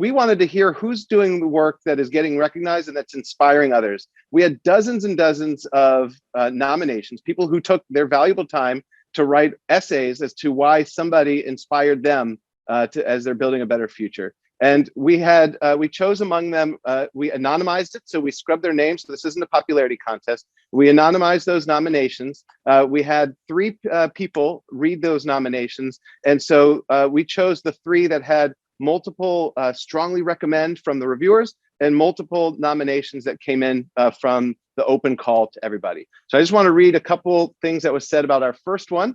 we wanted to hear who's doing the work that is getting recognized and that's inspiring others. We had dozens and dozens of nominations, people who took their valuable time to write essays as to why somebody inspired them as they're building a better future. And we chose among them, we anonymized it, so we scrubbed their names. So this isn't a popularity contest. We anonymized those nominations. We had 3 people read those nominations. And so we chose the 3 that had multiple strongly recommend from the reviewers and multiple nominations that came in from the open call to everybody. So I just want to read a couple things that was said about our first one.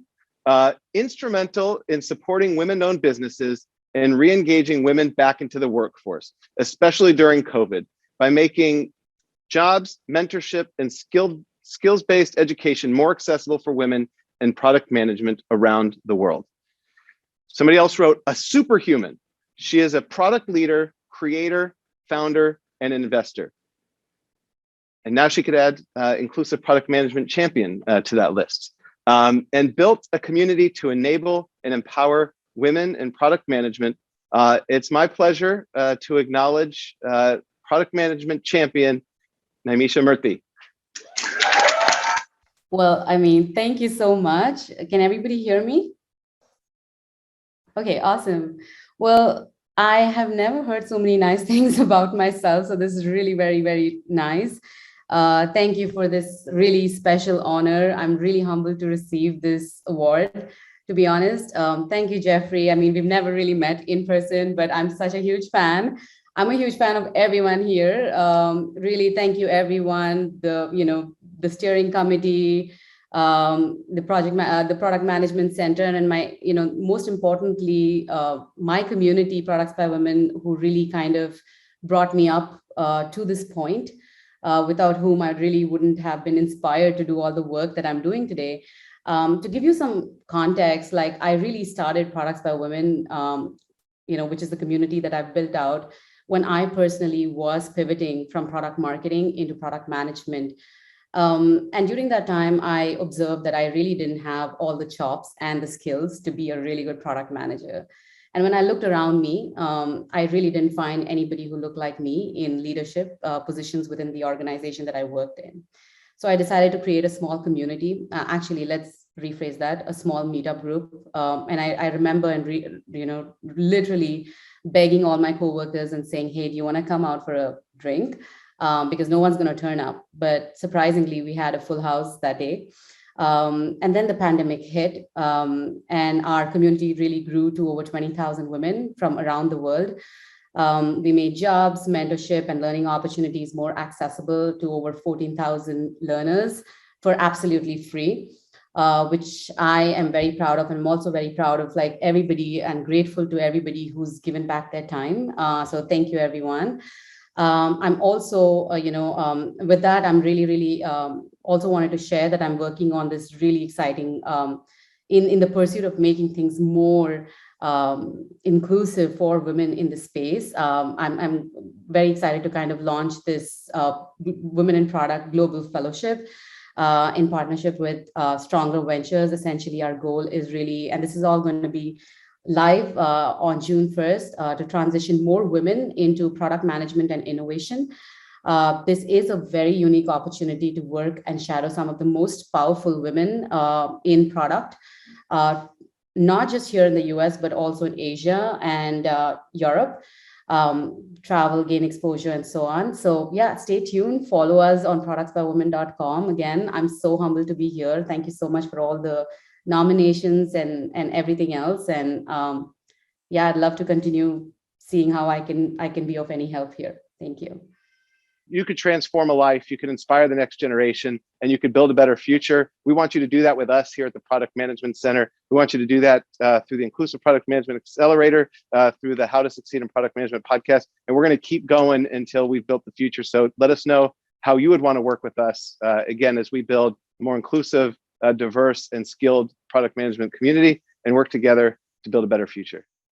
Instrumental in supporting women-owned businesses and re-engaging women back into the workforce, especially during COVID, by making jobs, mentorship, and skills-based education more accessible for women in product management around the world. Somebody else wrote, a superhuman. She is a product leader, creator, founder, and investor. And now she could add inclusive product management champion to that list. And built a community to enable and empower women in product management. It's my pleasure to acknowledge product management champion, Naimeesha Murthy. Well, I mean, thank you so much. Can everybody hear me? Okay, awesome. Well, I have never heard so many nice things about myself. So this is really very, very nice. Thank you for this really special honor. I'm really humbled to receive this award, to be honest. Thank you, Jeffrey. I mean, we've never really met in person, but I'm such a huge fan. I'm a huge fan of everyone here. Really, thank you, everyone. The steering committee, the product management center, and most importantly, my community, Products by Women, who really kind of brought me up to this point, without whom I really wouldn't have been inspired to do all the work that I'm doing today. To give you some context, like I really started Products by Women, which is the community that I've built out when I personally was pivoting from product marketing into product management. And during that time, I observed that I really didn't have all the chops and the skills to be a really good product manager. And when I looked around me, I really didn't find anybody who looked like me in leadership positions within the organization that I worked in. So I decided to create a small community. Actually, let's rephrase that, a small meetup group. And I remember literally begging all my coworkers and saying, hey, do you want to come out for a drink? Because no one's going to turn up. But surprisingly, we had a full house that day. And then the pandemic hit, and our community really grew to over 20,000 women from around the world. We made jobs, mentorship, and learning opportunities more accessible to over 14,000 learners for absolutely free, which I am very proud of. And I'm also very proud of everybody and grateful to everybody who's given back their time. So thank you, everyone. I'm also, with that, I'm really also wanted to share that I'm working on this really exciting, in the pursuit of making things more inclusive for women in the space. I'm very excited to kind of launch this Women in Product Global Fellowship in partnership with Stronger Ventures. Essentially, our goal is really, and this is all going to be live on June 1st to transition more women into product management and innovation. This is a very unique opportunity to work and shadow some of the most powerful women in product, not just here in the US, but also in Asia and Europe, travel, gain exposure, and so on. So yeah, stay tuned. Follow us on productsbywomen.com. Again, I'm so humbled to be here. Thank you so much for all the nominations and everything else. And yeah, I'd love to continue seeing how I can be of any help here. Thank you. You could transform a life, you could inspire the next generation, and you could build a better future. We want you to do that with us here at the Product Management Center. We want you to do that through the Inclusive Product Management Accelerator, through the How to Succeed in Product Management podcast. And we're going to keep going until we've built the future. So let us know how you would want to work with us, again, as we build a more inclusive, diverse, and skilled product management community and work together to build a better future.